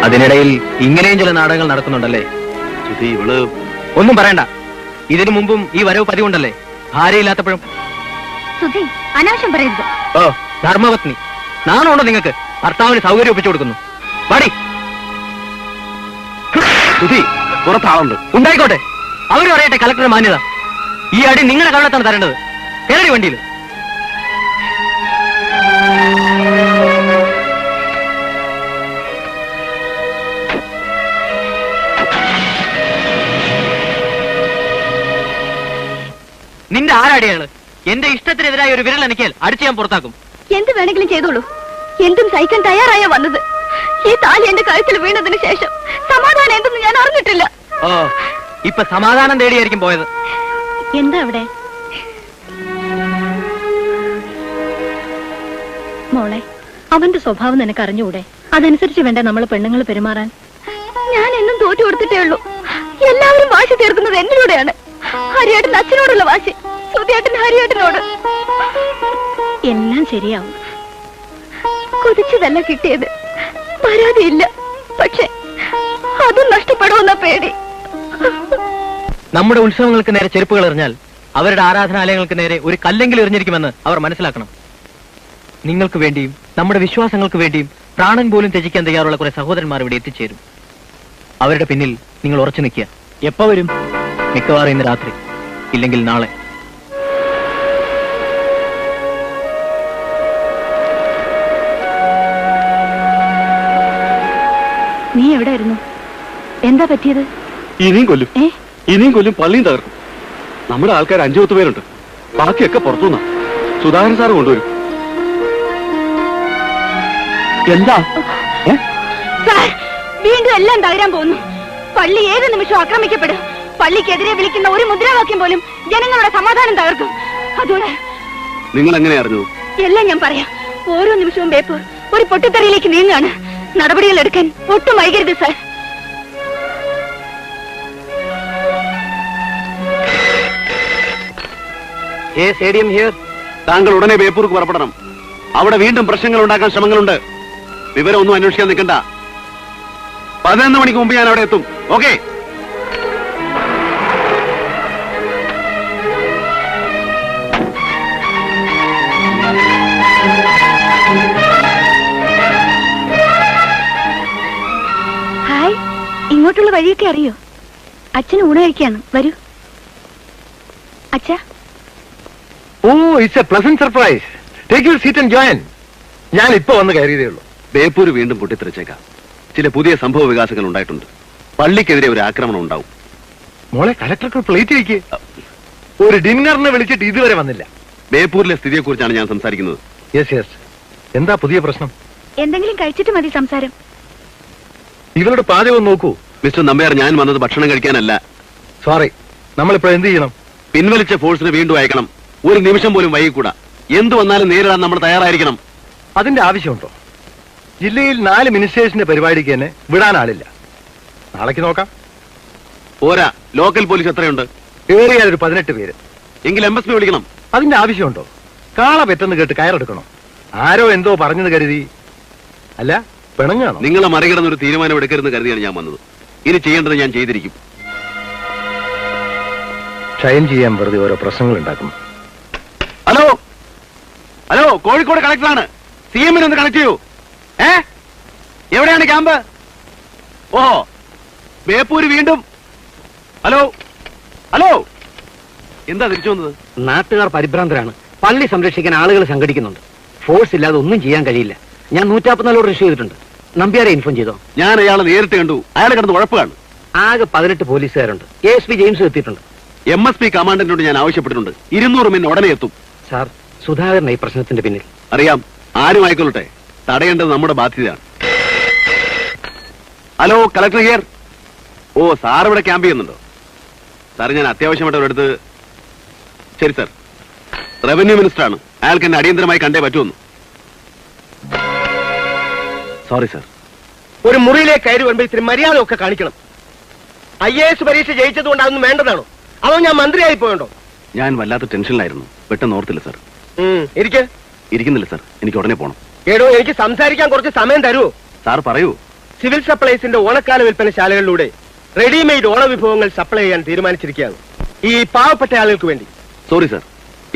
അതിനിടയിൽ ഇങ്ങനെയും ചില നാടകങ്ങൾ നടക്കുന്നുണ്ടല്ലേ? ഇവള് ഒന്നും പറയണ്ട. ഇതിനു മുമ്പും ഈ വരവ് പതിവുണ്ടല്ലേ? ഭാര്യയില്ലാത്തപ്പോഴും. സുധി, അനാവശ്യം പറയരുത്. ഓ, ധർമ്മപത്നി നാണമുണ്ടോ നിങ്ങൾക്ക്? ഭർത്താവിന് സൗകര്യം ഒപ്പിച്ചു കൊടുക്കുന്നു. പാടി സുധി, പുറത്താളുണ്ട്. ഉണ്ടായിക്കോട്ടെ, അവര് പറയട്ടെ കളക്ടറുടെ മാന്യത. ഈ അടി നിങ്ങളുടെ കവളത്താണ് തരേണ്ടത്. കയറി വണ്ടിയിൽ. നിന്റെ ആരാടിയാണ്? എന്റെ ഇഷ്ടത്തിനെതിരായ ഒരു വിരൽ എനിക്കാൽ അടിച്ച് ഞാൻ പുറത്താക്കും. എന്ത് വേണമെങ്കിലും ചെയ്തോളൂ. എന്തും സഹിക്കാൻ തയ്യാറായ വന്നത്. ഈ താലി എന്റെ കഴുത്തിൽ വീണതിന് ശേഷം സമാധാനം എന്തെന്ന് ഞാൻ അറിഞ്ഞിട്ടില്ല. ഓ, ഇപ്പൊ സമാധാനം തേടിയായിരിക്കും പോയത്. എന്താ അവിടെ? മോളെ, അവന്റെ സ്വഭാവം നിനക്ക് അറിഞ്ഞുകൂടെ? അതനുസരിച്ച് വേണ്ട നമ്മൾ പെണ്ണുങ്ങൾ പെരുമാറാൻ. ഞാൻ എന്നും തോറ്റു കൊടുത്തിട്ടേ ഉള്ളൂ. എല്ലാവരും വാശി തീർക്കുന്നത് എന്നിലൂടെയാണ്. ഹരിയേട്ടൻ അച്ഛനോടുള്ള വാശി, സുധിയേട്ടൻ ഹരിയേട്ടനോട്. എല്ലാം ശരിയാവും. കൊതിച്ചതല്ല കിട്ടിയത്. പരാതിയില്ല, പക്ഷെ അതും നഷ്ടപ്പെടുമെന്ന പേടി. നമ്മുടെ ഉത്സവങ്ങൾക്ക് നേരെ ചെരുപ്പുകൾ എറിഞ്ഞാൽ അവരുടെ ആരാധനാലയങ്ങൾക്ക് നേരെ ഒരു കല്ലെങ്കിലും എറിഞ്ഞിരിക്കുമെന്ന് അവർ മനസ്സിലാക്കണം. നിങ്ങൾക്ക് വേണ്ടിയും നമ്മുടെ വിശ്വാസങ്ങൾക്ക് വേണ്ടിയും പ്രാണൻ പോലും ത്യജിക്കാൻ തയ്യാറുള്ള കുറെ സഹോദരന്മാർ ഇവിടെ എത്തിച്ചേരും. അവരുടെ പിന്നിൽ നിങ്ങൾ ഉറച്ചു നിൽക്കുക. എപ്പോ വരും? മിക്കവാറും ഇന്ന് രാത്രി, ഇല്ലെങ്കിൽ നാളെ. നീ എവിടെയായിരുന്നു? എന്താ പറ്റിയത്? ഇനിയും കൊല്ലും പള്ളിയും തകർക്കും. നമ്മുടെ ആൾക്കാർ 5-10 പേരുണ്ട്. ബാക്കിയൊക്കെ പുറത്തുനിന്നാ. സുധാകരൻ സാറ് കൊണ്ടുവരും. എന്താ? വീണ്ടും എല്ലാം തകരാൻ പോകുന്നു. പള്ളി ഏത് നിമിഷവും ആക്രമിക്കപ്പെടും. പള്ളിക്കെതിരെ വിളിക്കുന്ന ഒരു മുദ്രാവാക്യം പോലും ജനങ്ങളുടെ സമാധാനം തകർക്കും. അതോടെ നിങ്ങൾ എങ്ങനെ അറിഞ്ഞു? എല്ലാം ഞാൻ പറയാം. ഓരോ നിമിഷവും ബേപ്പൂർ ഒരു പൊട്ടിത്തെറിയിലേക്ക് നീങ്ങാണ്. നടപടികൾ എടുക്കാൻ ഒട്ടും വൈകരുത് സാർ. താങ്കൾ ഉടനെ ബേപ്പൂർക്ക് പുറപ്പെടണം. അവിടെ വീണ്ടും പ്രശ്നങ്ങൾ ഉണ്ടാക്കാൻ ശ്രമങ്ങളുണ്ട്. വിവരം ഒന്നും അന്വേഷിക്കാൻ നിൽക്കണ്ട. 11 മണിക്ക് മുമ്പ് ഞാൻ അവിടെ എത്തും. ഓക്കെ? ഹായ്, ഇങ്ങോട്ടുള്ള വഴിയൊക്കെ അറിയോ? അച്ഛന് ഊണ് കഴിക്കാണ്. വരൂ അച്ഛാ. Oh, it's a pleasant surprise. Take your seat and join. ഞാൻ ഇപ്പൊ വന്ന് കയറിയതേ ഉള്ളൂ. ബേപ്പൂർ വീണ്ടും പൊട്ടിത്തെറിച്ചേക്കാം. ചില പുതിയ സംഭവ വികാസങ്ങൾ ഉണ്ടായിട്ടുണ്ട്. പള്ളിക്കെതിരെ ഒരു ആക്രമണം ഉണ്ടാവും. മോളെ, കളക്ടർക്ക് പ്ലേറ്റ് വയ്ക്ക്. ഒരു ഡിന്നറിന് വിളിച്ചിട്ട് ഇതുവരെ വന്നില്ല. ബേപ്പൂരിലെ സ്ഥിതിയെ കുറിച്ചാണ് ഞാൻ സംസാരിക്കുന്നത്. യെസ്. എന്താ പുതിയ പ്രശ്നം? എന്തെങ്കിലും കഴിച്ചിട്ട് മതി സംസാരം. ഇവളുടെ പാചകം നോക്കൂ. മിസ്റ്റർ നമ്പ്യാർ, ഞാൻ വന്നത് ഭക്ഷണം കഴിക്കാനല്ല. സോറി, നമ്മളിപ്പോ എന്ത് ചെയ്യണം? പിൻവലിച്ച ഫോഴ്സിനെ വീണ്ടും അയക്കണം. ഒരു നിമിഷം പോലും വൈകിക്കൂടാ. എന്തു വന്നാലും നേരിടാൻ നമ്മൾ തയ്യാറായിരിക്കണം. അതിന്റെ ആവശ്യമുണ്ടോ? ജില്ലയിൽ 4 മിനിസ്റ്റേഴ്സിന്റെ പരിപാടിക്ക് തന്നെ വിടാൻ ആളില്ല. നാളേക്ക് നോക്കാം. പോരാ, ലോക്കൽ പോലീസ് എത്രയുണ്ട്? ഏറിയാൽ ഒരു 18 പേര്. എങ്കിൽ MSP വിളിക്കണം. അതിന്റെ ആവശ്യമുണ്ടോ? കാള പെട്ടെന്ന് കേട്ട് കയറെടുക്കണോ? ആരോ എന്തോ പറഞ്ഞത് കരുതി. അല്ല, പിണങ്ങാണോ? നിങ്ങളെ മറികടന്ന് ഒരു തീരുമാനം എടുക്കരുതെന്ന് കരുതിയാണ് ഞാൻ വന്നത്. ഇനി ചെയ്യേണ്ടത് ഞാൻ ചെയ്തിരിക്കും. ക്ഷയം ചെയ്യാൻ വെറുതെ ഓരോ പ്രശ്നങ്ങൾ ഉണ്ടാക്കുന്നു. ഹലോ ഹലോ, കോഴിക്കോട് കളക്ടറാണ്. CM-നെ ഒന്ന് കണക്ട് ചെയ്യൂ. എവിടെയാണ് ക്യാമ്പ്? ഓഹോ, ബേപ്പൂര് വീണ്ടും. ഹലോ ഹലോ, എന്താ തിരിച്ചു വന്നത്? നാട്ടുകാർ പരിഭ്രാന്തരാണ്. പള്ളി സംരക്ഷിക്കാൻ ആളുകൾ സംഘടിക്കുന്നുണ്ട്. ഫോഴ്സ് ഇല്ലാതെ ഒന്നും ചെയ്യാൻ കഴിയില്ല. ഞാൻ 154 ഇഷ്യൂ ചെയ്തിട്ടുണ്ട്. നമ്പ്യാരെ ഇൻഫോം ചെയ്തോ? ഞാൻ അയാളെ നേരിട്ട് കണ്ടു. അയാളെ കിടന്ന് ഉഴപ്പാണ്. ആകെ 18 പോലീസുകാരുണ്ട്. ASP ജെയിംസ് എത്തിയിട്ടുണ്ട്. MSP കമാൻഡന്റിനോട് ഞാൻ ആവശ്യപ്പെട്ടിട്ടുണ്ട്. 200 മെൻ ഉടനെ എത്തും. സാർ, സുധാകരൻ ഈ പ്രശ്നത്തിന്റെ പിന്നിൽ. അറിയാം, ആരും ആയിക്കൊള്ളട്ടെ. തടയേണ്ടത് നമ്മുടെ ബാധ്യതയാണ്. Hello, collector here. ഓ, സാർ ഇവിടെ ക്യാമ്പ് ചെയ്യുന്നുണ്ടോ? സാർ, ഞാൻ അത്യാവശ്യമായിട്ട് ഒരിടത്ത്. ശരി സാർ, റവന്യൂ മിനിസ്റ്ററാണ്. അയാൾക്ക് എന്നെ അടിയന്തരമായി കണ്ടേ പറ്റുമെന്ന്. Sorry sir. ഒരു മുറിയിലേക്ക് കയറി വരുമ്പോ ഇത്തിരി മര്യാദ ഒക്കെ കാണിക്കണം. IAS പരീക്ഷ ജയിച്ചതുകൊണ്ട് അതൊന്നും വേണ്ടതാണോ? അതോ ഞാൻ മന്ത്രിയായി പോയണ്ടോ? ഞാൻ വല്ലാത്ത ടെൻഷനിലായിരുന്നു. പെട്ടെന്ന് ഓർത്തില്ല സാർ. ഇരിക്കുന്നില്ല സാർ, എനിക്ക് ഉടനെ പോകണം. എടോ, എനിക്ക് സംസാരിക്കാൻ കുറച്ച് സമയം തരുമോ? സാർ പറയൂ. സിവിൽ സപ്ലൈസിന്റെ ഓണക്കാല വിൽപ്പനശാലകളിലൂടെ റെഡിമെയ്ഡ് ഓണവിഭവങ്ങൾ സപ്ലൈ ചെയ്യാൻ തീരുമാനിച്ചിരിക്കുകയാണ് ഈ പാവപ്പെട്ട ആളുകൾക്ക് വേണ്ടി. സോറി സർ,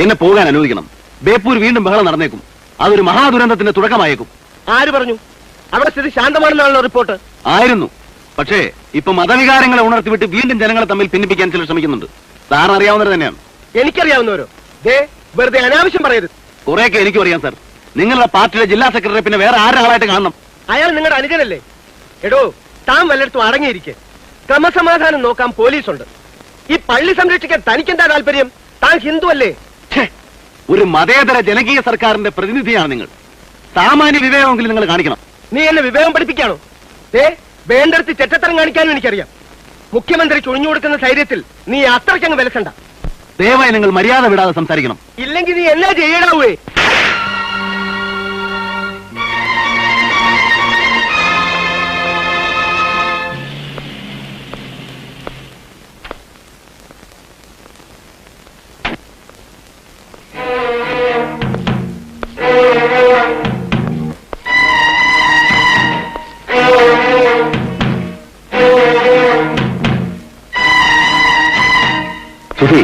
എന്നെ പോകാൻ അനുവദിക്കണം. ബേപ്പൂർ വീണ്ടും ബഹളം നടന്നേക്കും. അതൊരു മഹാദുരന്തത്തിന്റെ തുടക്കമായേക്കും. ആര് പറഞ്ഞു? അവിടെ സ്ഥിതി ശാന്തമാണെന്നാണല്ലോ റിപ്പോർട്ട്. ആയിരുന്നു. പക്ഷേ ഇപ്പൊ മതവികാരങ്ങളെ ഉണർത്തിവിട്ട് വീണ്ടും ജനങ്ങളെ തമ്മിൽ ഭിന്നിപ്പിക്കാൻ ചിലർ ശ്രമിക്കുന്നുണ്ട്. സാറിന് അറിയാവുന്നത് തന്നെയാണ്. എനിക്കറിയാവുന്നവരോ? വെറുതെ അനാവശ്യം പറയരുത്. കുറെയൊക്കെ എനിക്കും അറിയാം സർ. നിങ്ങളുടെ പാർട്ടിയുടെ ജില്ലാ സെക്രട്ടറി പിന്നെ വേറെ ആരാളായിട്ട് കാണണം? അയാൾ നിങ്ങളുടെ അനുജനല്ലേ? എടോ, താൻ വല്ലയിടത്തും അടങ്ങിയിരിക്കെ. ക്രമസമാധാനം നോക്കാൻ പോലീസുണ്ട്. ഈ പള്ളി സംരക്ഷിക്കാൻ തനിക്കെന്താ താല്പര്യം? താൻ ഹിന്ദു അല്ലേ? ഛേ, ഒരു മതേതര ജനകീയ സർക്കാരിന്റെ പ്രതിനിധിയാണ് നിങ്ങൾ. സാമാന്യ വിവേകമെങ്കിലും നിങ്ങൾ കാണിക്കണം. നീ എന്നെ വിവേകം പഠിപ്പിക്കാണോ? വേണ്ടടുത്ത് ചെറ്റത്തരം കാണിക്കാനും എനിക്കറിയാം. മുഖ്യമന്ത്രി ചൊഴിഞ്ഞു കൊടുക്കുന്ന ധൈര്യത്തിൽ നീ അത്രയ്ക്കങ്ങ് വിലസണ്ട. ദയവായി നിങ്ങൾ മര്യാദ വിടാതെ സംസാരിക്കണം. ഇല്ലെങ്കിൽ നീ എന്നാ ചെയ്യടാവേ? സുധി,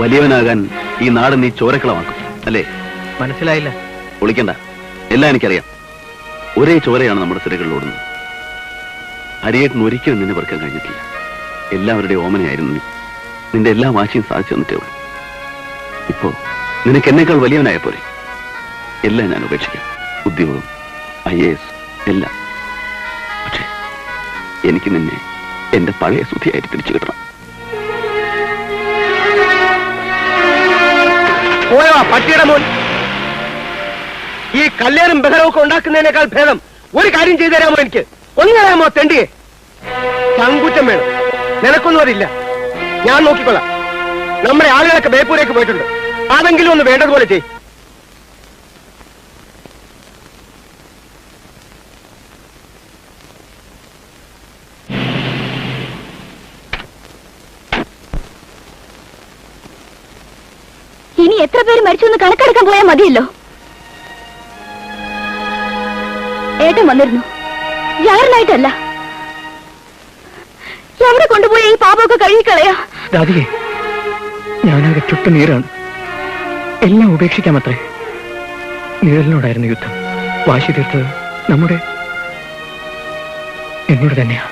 വലിയവനാകാൻ ഈ നാട് നീ ചോരക്കളമാക്കും അല്ലേ? മനസ്സിലായില്ല. ഒളിക്കണ്ട, എല്ലാം എനിക്കറിയാം. ഒരേ ചോരയാണ് നമ്മുടെ സിരകളിൽ ഓടുന്നത്. അരിയേട്ടൻ ഒരിക്കലും നിന്നെ വെറുക്കാൻ കഴിഞ്ഞിട്ടില്ല. എല്ലാവരുടെയും ഓമനയായിരുന്നു നീ. നിന്റെ എല്ലാ വാശിയും സാധിച്ചു തന്നിട്ടേ ഉള്ളൂ. ഇപ്പോ നിനക്ക് എന്നേക്കാൾ വലിയവനായ പോലെ എല്ലാം ഞാൻ ഉപേക്ഷിക്കാം. ഉദ്യോഗം, IAS എല്ലാം. പക്ഷേ എനിക്ക് നിന്നെ എന്റെ പഴയ സുധിയായിട്ട് തിരിച്ചു കിട്ടണം. പോയോ പട്ടിയുടെ മോൻ? ഈ കല്യാണം ബഹളവും ഒക്കെ ഉണ്ടാക്കുന്നതിനേക്കാൾ ഭേദം ഒരു കാര്യം ചെയ്തു തരാമോ? എനിക്ക് ഒന്ന് തരാമോ? തെണ്ടിയെ ചങ്കുറ്റം വേണം. നിനക്കൊന്നും അതില്ല. ഞാൻ നോക്കിക്കൊള്ളാം. നമ്മുടെ ആളുകളൊക്കെ ബേപ്പൂരേക്ക് പോയിട്ടുണ്ട്. അതെങ്കിലും ഒന്ന് വേണ്ടതുപോലെ ചെയ്. ഇനി എത്ര പേര് മരിച്ചൊന്ന് കണക്കെടുക്കാൻ പോയാൽ മതിയല്ലോ. ഏട്ടൻ വന്നിരുന്നു. ജാരനായിട്ടല്ല. എവിടെ കൊണ്ടുപോയി ഈ പാപമൊക്കെ കഴുകിക്കളയാ? രാധികെ, ഞാനാകെ ചുട്ടു നീരാണ്. എല്ലാം ഉപേക്ഷിക്കാമത്രേ. നിഴലിനോടായിരുന്നു യുദ്ധം. വാശി തീർത്തത് എന്നോട് തന്നെയാ.